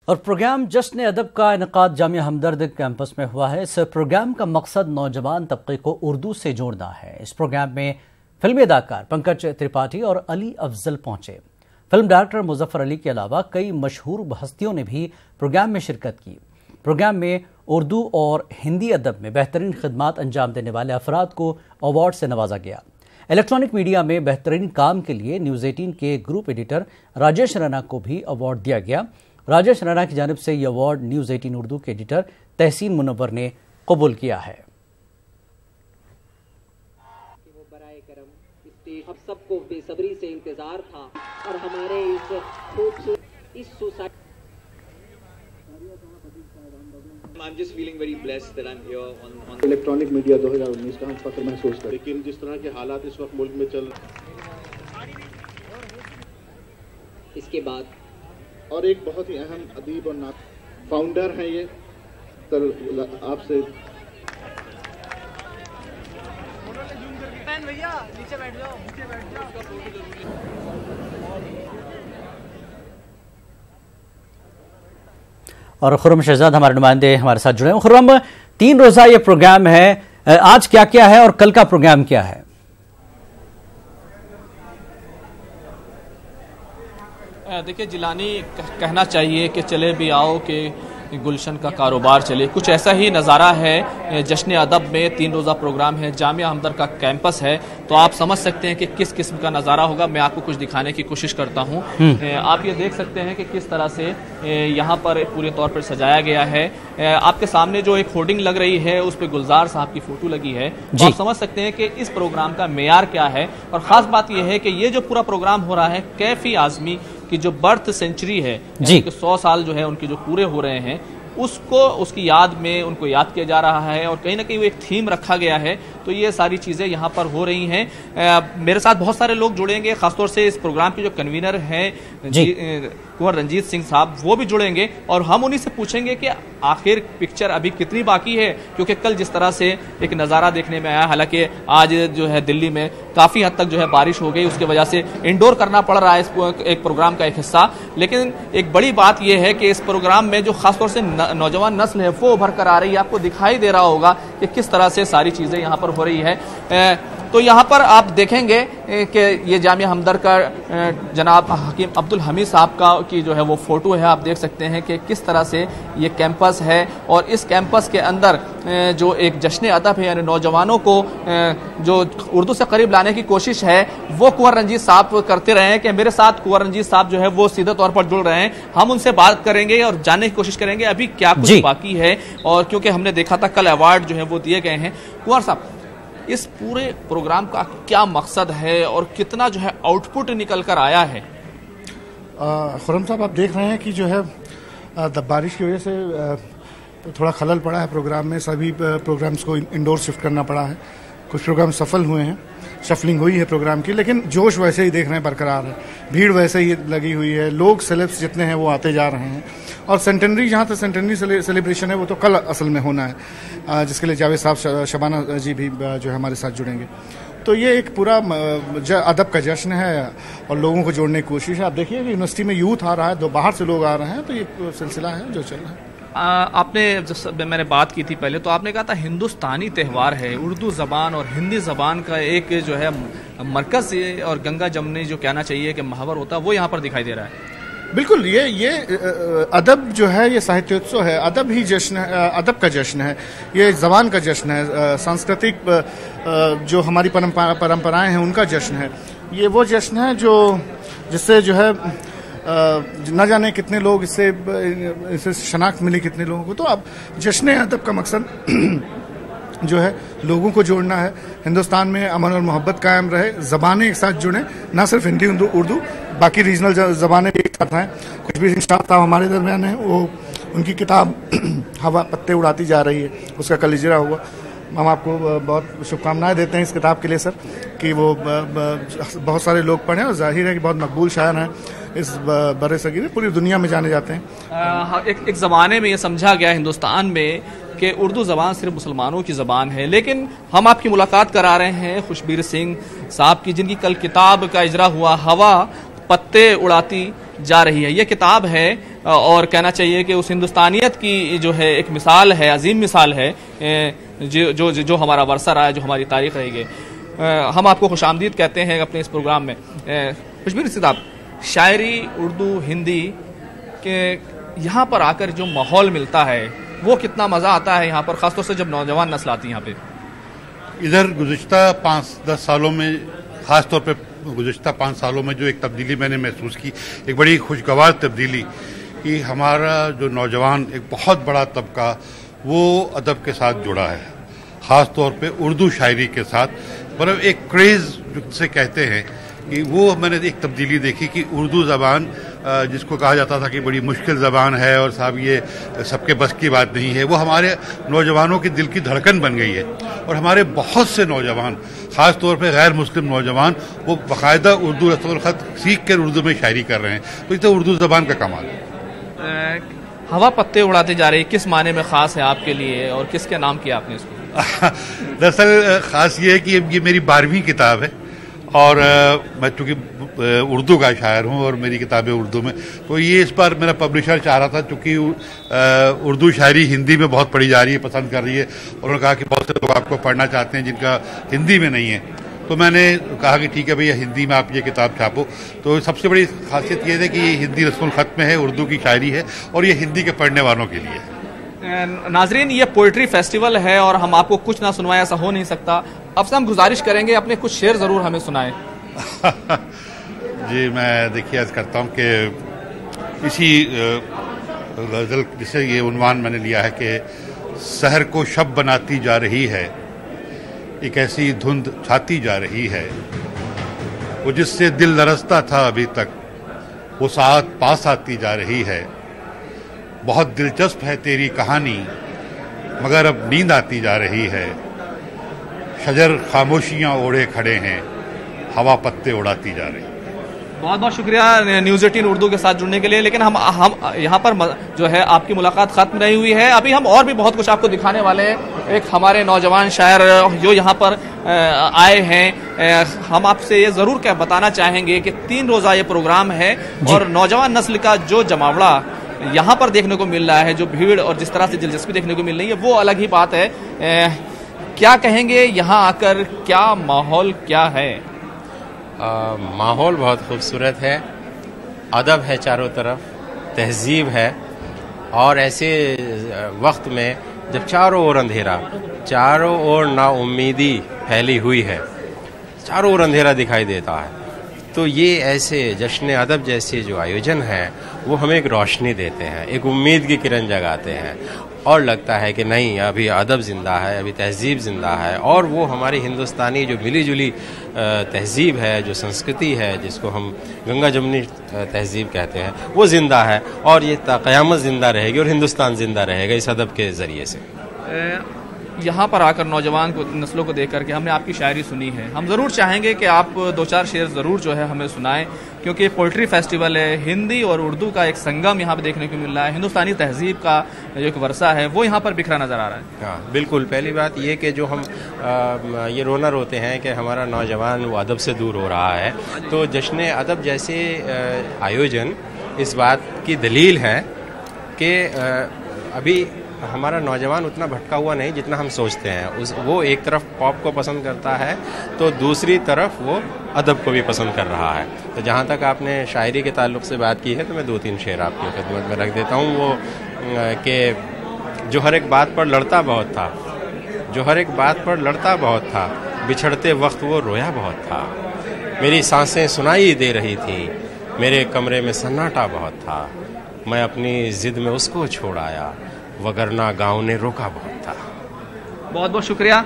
और प्रोग्राम जश्न अदब का इनकाद जामिया हमदर्द कैंपस में हुआ है। इस प्रोग्राम का मकसद नौजवान तबके को उर्दू से जोड़ना है। इस प्रोग्राम में फिल्मी अदाकार पंकज त्रिपाठी और अली अफजल पहुंचे। फिल्म डायरेक्टर मुजफ्फर अली के अलावा कई मशहूर हस्तियों ने भी प्रोग्राम में शिरकत की। प्रोग्राम में उर्दू और हिंदी अदब में बेहतरीन खिदमात अंजाम देने वाले अफराद को अवार्ड से नवाजा गया। इलेक्ट्रॉनिक मीडिया में बेहतरीन काम के लिए न्यूज़ 18 के ग्रुप एडिटर राजेश रैना को भी अवार्ड दिया गया। राजेश रैना की जानिब से यह अवार्ड न्यूज़ 18 उर्दू के एडिटर तहसीन मुनव्वर ने कबूल किया है। हम सबको बेसब्री से इंतजार था और हमारे इस society I'm just feeling very blessed that I'm here on electronic media 2019 का हम फख्र महसूस करते हैं। लेकिन जिस तरह के हालात इस वक्त मुल्क में चल इसके बाद और एक बहुत ही अहम अदीब और फाउंडर हैं ये आपसे भैया नीचे बैठ जाओ और खुर्रम शहजाद हमारे नुमाइंदे हमारे साथ जुड़े हैं। खुर्रम, 3 रोजा ये प्रोग्राम है, आज क्या क्या है और कल का प्रोग्राम क्या है? देखिए जिलानी कहना चाहिए कि चले भी आओ कि गुलशन का कारोबार चले, कुछ ऐसा ही नज़ारा है। जश्न अदब में 3 रोज़ा प्रोग्राम है, जामिया हमदर्द का कैंपस है, तो आप समझ सकते हैं कि किस किस्म का नज़ारा होगा। मैं आपको कुछ दिखाने की कोशिश करता हूं। आप ये देख सकते हैं कि किस तरह से यहाँ पर पूरे तौर पर सजाया गया है। आपके सामने जो एक होर्डिंग लग रही है उस पर गुलजार साहब की फोटो लगी है, तो आप समझ सकते हैं कि इस प्रोग्राम का मेयार क्या है। और ख़ास बात यह है कि ये जो पूरा प्रोग्राम हो रहा है, कैफी आज़मी की जो बर्थ सेंचुरी है, 100 साल जो है उनके जो पूरे हो रहे हैं, उसको उसकी याद में उनको याद किया जा रहा है और कहीं ना कहीं वो एक थीम रखा गया है। तो ये सारी चीज़ें यहाँ पर हो रही हैं। मेरे साथ बहुत सारे लोग जुड़ेंगे, खासतौर से इस प्रोग्राम के जो कन्वीनर हैं कुंवर रंजीत सिंह साहब, वो भी जुड़ेंगे और हम उन्हीं से पूछेंगे कि आखिर पिक्चर अभी कितनी बाकी है, क्योंकि कल जिस तरह से एक नज़ारा देखने में आया, हालांकि आज जो है दिल्ली में काफ़ी हद तक जो है बारिश हो गई, उसकी वजह से इंडोर करना पड़ रहा है इस एक प्रोग्राम का एक हिस्सा। लेकिन एक बड़ी बात यह है कि इस प्रोग्राम में जो खासतौर से नौजवान नस्ल है वो उभर कर आ रही है। आपको दिखाई दे रहा होगा कि किस तरह से सारी चीज़ें यहाँ पर हो रही है। तो यहाँ पर आप देखेंगे कि ये जामिया हमदर्द का जनाब हकीम अब्दुल हमीद साहब का की जो है वो फोटो है। आप देख सकते हैं कि किस तरह से ये कैंपस है और इस कैंपस के अंदर जो एक जश्न अदब है, यानी नौजवानों को जो उर्दू से करीब लाने की कोशिश है, वो कुंवर रंजीत साहब करते रहे हैं। कि मेरे साथ कुंवर रंजीत साहब जो है वो सीधे तौर पर जुड़ रहे हैं। हम उनसे बात करेंगे और जानने की कोशिश करेंगे अभी क्या कुछ बाकी है। और क्योंकि हमने देखा था कल अवार्ड जो है वो दिए गए हैं। कुंवर साहब, इस पूरे प्रोग्राम का क्या मकसद है और कितना जो है आउटपुट निकल कर आया है? खुर्रम साहब, आप देख रहे हैं कि जो है बारिश की वजह से थोड़ा खलल पड़ा है प्रोग्राम में। सभी प्रोग्राम्स को इंडोर शिफ्ट करना पड़ा है। कुछ प्रोग्राम सफल हुए हैं, शफलिंग हुई है प्रोग्राम की, लेकिन जोश वैसे ही देख रहे हैं बरकरार है, भीड़ वैसे ही लगी हुई है, लोग सेलेब्स जितने हैं वो आते जा रहे हैं। और सेंटेनरी, जहाँ तक सेंटेनरी सेलिब्रेशन है वो तो कल असल में होना है, जिसके लिए जावेद साहब, शबाना जी भी जो है हमारे साथ जुड़ेंगे। तो ये एक पूरा अदब का जश्न है और लोगों को जोड़ने की कोशिश है। आप देखिए यूनिवर्सिटी में यूथ आ रहा है, दो बाहर से लोग आ रहे हैं, तो ये सिलसिला है जो चल रहा है। आपने जब मैंने बात की थी पहले, तो आपने कहा था हिंदुस्तानी त्यौहार है, उर्दू ज़बान और हिंदी ज़बान का एक जो है मरकज़ और गंगा जमनी जो कहना चाहिए कि महावर होता है, वो यहाँ पर दिखाई दे रहा है। बिल्कुल, ये अदब जो है ये साहित्योत्सव है, अदब ही जश्न है, अदब का जश्न है, ये ज़बान का जश्न है, सांस्कृतिक जो हमारी परंपराएं हैं उनका जश्न है। ये वो जश्न है जो जिससे जो है न जाने कितने लोग इससे शनाख्त मिली कितने लोगों को। तो अब जश्न अदब का मकसद जो है लोगों को जोड़ना है, हिंदुस्तान में अमन और मोहब्बत कायम रहे, ज़बानें एक साथ जुड़ें, ना सिर्फ हिंदी उर्दू, बाकी रीजनल ज़बानें भी एक साथ हैं। खुशबीर सिंह साहब हमारे दरमियान हैं, वो उनकी किताब हवा पत्ते उड़ाती जा रही है, उसका कल इजरा हुआ। हम आपको बहुत शुभकामनाएं देते हैं इस किताब के लिए सर, कि वो बहुत सारे लोग पढ़ें और जाहिर है कि बहुत मकबूल शायर हैं इस बड़े सगीर, पूरी दुनिया में जाने जाते हैं। एक ज़माने में ये समझा गया हिंदुस्तान में कि उर्दू ज़बान सिर्फ मुसलमानों की ज़बान है, लेकिन हम आपकी मुलाकात करा रहे हैं खुशबीर सिंह साहब की, जिनकी कल किताब का इजरा हुआ, हवा पत्ते उड़ाती जा रही है। ये किताब है और कहना चाहिए कि उस हिंदुस्तानियत की जो है एक मिसाल है, अजीम मिसाल है, जो हमारा वर्षा रहा है, जो हमारी तारीख रही है। हम आपको खुशामदीद कहते हैं अपने इस प्रोग्राम में। खुशबीर साहब, शायरी उर्दू हिंदी के यहाँ पर आकर जो माहौल मिलता है वो कितना मज़ा आता है यहाँ पर, ख़ासतौर से जब नौजवान नस्ल आती है यहाँ पे। इधर गुज़िश्ता 5-10 सालों में, ख़ास तौर पे गुज़िश्ता 5 सालों में जो एक तब्दीली मैंने महसूस की, एक बड़ी खुशगवार तब्दीली कि हमारा जो नौजवान एक बहुत बड़ा तबका वो अदब के साथ जुड़ा है, ख़ास तौर पे उर्दू शायरी के साथ। मतलब एक क्रेज़ जिसे कहते हैं कि वो मैंने एक तब्दीली देखी कि उर्दू ज़बान जिसको कहा जाता था कि बड़ी मुश्किल ज़बान है और साहब ये सबके बस की बात नहीं है, वो हमारे नौजवानों के दिल की धड़कन बन गई है। और हमारे बहुत से नौजवान, ख़ास तौर पे गैर मुस्लिम नौजवान, वो बाकायदा उर्दू रस्मुल ख़त सीख कर उर्दू में शायरी कर रहे हैं। तो ये तो उर्दू ज़बान का कमाल है। हवा पत्ते उड़ाते जा रही, किस माने में ख़ास है आपके लिए और किसके नाम किया आपने इसको? दरअसल ख़ास ये है कि ये मेरी 12वीं किताब है और मैं चूँकि उर्दू का शायर हूँ और मेरी किताबें उर्दू में, तो ये इस बार मेरा पब्लिशर चाह रहा था, चूँकि उर्दू शायरी हिंदी में बहुत पढ़ी जा रही है, पसंद कर रही है, और उन्होंने कहा कि बहुत से लोग आपको पढ़ना चाहते हैं जिनका हिंदी में नहीं है। तो मैंने कहा कि ठीक है भैया, हिंदी में आप ये किताब छापो। तो सबसे बड़ी खासियत ये है कि ये हिंदी रस्मुल ख़त में है, उर्दू की शायरी है और ये हिंदी के पढ़ने वालों के लिए है। नाजरीन, ये पोइट्री फेस्टिवल है और हम आपको कुछ ना सुनवाएं ऐसा हो नहीं सकता। अब से हम गुजारिश करेंगे अपने कुछ शेर ज़रूर हमें सुनाएं। जी, मैं देखिए अर्ज़ करता हूँ कि इसी गज़ल जिसे ये उन्वान मैंने लिया है कि सहर को शब बनाती जा रही है, एक ऐसी धुंध छाती जा रही है, वो जिससे दिल लरसता था अभी तक वो साथ पास आती जा रही है। बहुत दिलचस्प है तेरी कहानी मगर अब नींद आती जा रही है। शजर खामोशियां ओढ़े खड़े हैं, हवा पत्ते उड़ाती जा रही। बहुत बहुत शुक्रिया न्यूज़ 18 उर्दू के साथ जुड़ने के लिए। लेकिन हम यहाँ पर जो है आपकी मुलाकात ख़त्म नहीं हुई है, अभी हम और भी बहुत कुछ आपको दिखाने वाले हैं। एक हमारे नौजवान शायर जो यहाँ पर आए हैं, हम आपसे ये ज़रूर क्या बताना चाहेंगे कि 3 रोज़ा ये प्रोग्राम है और नौजवान नस्ल का जो जमावड़ा यहाँ पर देखने को मिल रहा है, जो भीड़ और जिस तरह से दिलचस्पी देखने को मिल रही है, वो अलग ही बात है। क्या कहेंगे यहाँ आकर, क्या माहौल क्या है? माहौल बहुत खूबसूरत है, अदब है चारों तरफ, तहजीब है। और ऐसे वक्त में जब चारों ओर अंधेरा, चारों ओर नाउम्मीदी फैली हुई है, चारों ओर अंधेरा दिखाई देता है, तो ये ऐसे जश्न अदब जैसे जो आयोजन है वो हमें एक रोशनी देते हैं, एक उम्मीद की किरण जगाते हैं और लगता है कि नहीं, अभी अदब ज़िंदा है, अभी तहजीब ज़िंदा है। और वो हमारी हिंदुस्तानी जो मिली जुली तहजीब है, जो संस्कृति है, जिसको हम गंगा जमुनी तहजीब कहते हैं, वो ज़िंदा है और ये क़यामत ज़िंदा रहेगी और हिंदुस्तान ज़िंदा रहेगा इस अदब के ज़रिए से। यहाँ पर आकर नौजवान को, नस्लों को देख करके हमने आपकी शायरी सुनी है, हम ज़रूर चाहेंगे कि आप 2-4 शेर ज़रूर जो है हमें सुनाएं, क्योंकि पोइट्री फेस्टिवल है, हिंदी और उर्दू का एक संगम यहाँ पर देखने को मिल रहा है, हिंदुस्तानी तहजीब का जो एक वर्षा है वो यहाँ पर बिखरा नज़र आ रहा है। हाँ बिल्कुल, पहली बात ये कि जो हम ये रोना रोते हैं कि हमारा नौजवान वो अदब से दूर हो रहा है, तो जश्न अदब जैसे आयोजन इस बात की दलील है कि अभी हमारा नौजवान उतना भटका हुआ नहीं जितना हम सोचते हैं। वो एक तरफ पॉप को पसंद करता है तो दूसरी तरफ वो अदब को भी पसंद कर रहा है। तो जहाँ तक आपने शायरी के ताल्लुक़ से बात की है, तो मैं 2-3 शेर आपकी खिदमत में रख देता हूँ। वो कि जो हर एक बात पर लड़ता बहुत था, जो हर एक बात पर लड़ता बहुत था, बिछड़ते वक्त वो रोया बहुत था। मेरी सांसें सुनाई दे रही थी, मेरे कमरे में सन्नाटा बहुत था, मैं अपनी ज़िद में उसको छोड़ आया, वगरना गाँव ने रोका बहुत था। बहुत बहुत शुक्रिया।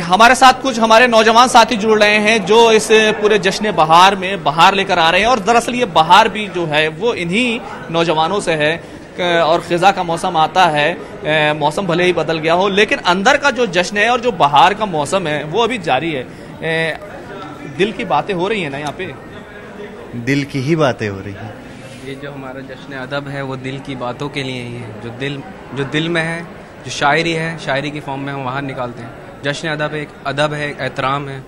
हमारे साथ कुछ हमारे नौजवान साथी जुड़ रहे हैं जो इस पूरे जश्न बहार में बहार लेकर आ रहे हैं, और दरअसल ये बहार भी जो है वो इन्हीं नौजवानों से है। और ख़िज़ा का मौसम आता है, मौसम भले ही बदल गया हो, लेकिन अंदर का जो जश्न है और जो बहार का मौसम है वो अभी जारी है। दिल की बातें हो रही हैं ना यहाँ पे, दिल की ही बातें हो रही हैं। ये जो हमारा जश्न अदब है वो दिल की बातों के लिए ही है, जो दिल में है, जो शायरी है, शायरी की फॉर्म में हम बाहर निकालते हैं। जश्न अदब एक अदब है, एक एहतराम है,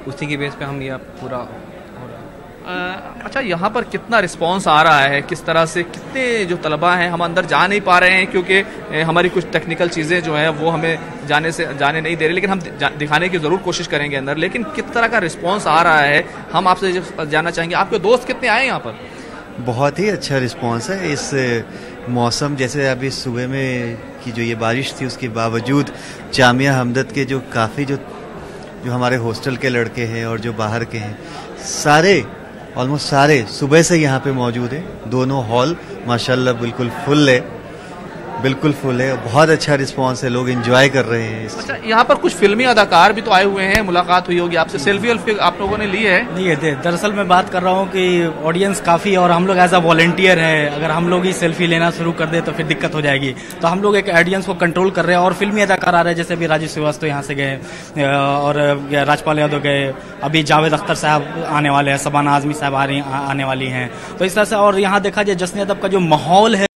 उसी की बेस पे हम ये पूरा हो रहा है। अच्छा, यहाँ पर कितना रिस्पांस आ रहा है, किस तरह से, कितने जो तलबा हैं, हम अंदर जा नहीं पा रहे हैं क्योंकि हमारी कुछ टेक्निकल चीज़ें जो हैं वो हमें जाने नहीं दे रही, लेकिन हम दिखाने की ज़रूर कोशिश करेंगे अंदर। लेकिन किस तरह का रिस्पांस आ रहा है, हम आपसे जानना चाहेंगे। आपके दोस्त कितने आए यहाँ पर? बहुत ही अच्छा रिस्पांस है। इस मौसम, जैसे अभी सुबह में की जो ये बारिश थी, उसके बावजूद जामिया हमदर्द के जो काफ़ी जो हमारे हॉस्टल के लड़के हैं और जो बाहर के हैं, ऑलमोस्ट सारे सुबह से यहाँ पे मौजूद है। दोनों हॉल माशाल्लाह बिल्कुल फुल है। बहुत अच्छा रिस्पांस है, लोग एंजॉय कर रहे हैं। अच्छा, यहाँ पर कुछ फिल्मी अदाकार भी तो आए हुए हैं, मुलाकात हुई होगी आपसे, सेल्फी आप लोगों ने ली है? नहीं, दरअसल मैं बात कर रहा हूँ कि ऑडियंस काफ़ी, और हम लोग एज अ वॉलंटियर है, अगर हम लोग ही सेल्फी लेना शुरू कर दे तो फिर दिक्कत हो जाएगी। तो हम लोग एक ऑडियंस को कंट्रोल कर रहे हैं, और फिल्मी अदाकार आ रहे हैं, जैसे अभी राजीव श्रीवास्तव यहाँ से गए और राजपाल यादव गए, अभी जावेद अख्तर साहब आने वाले हैं, शबाना आजमी साहब आने वाली हैं। तो इस तरह से, और यहाँ देखा जाए जश्न अदब का जो माहौल है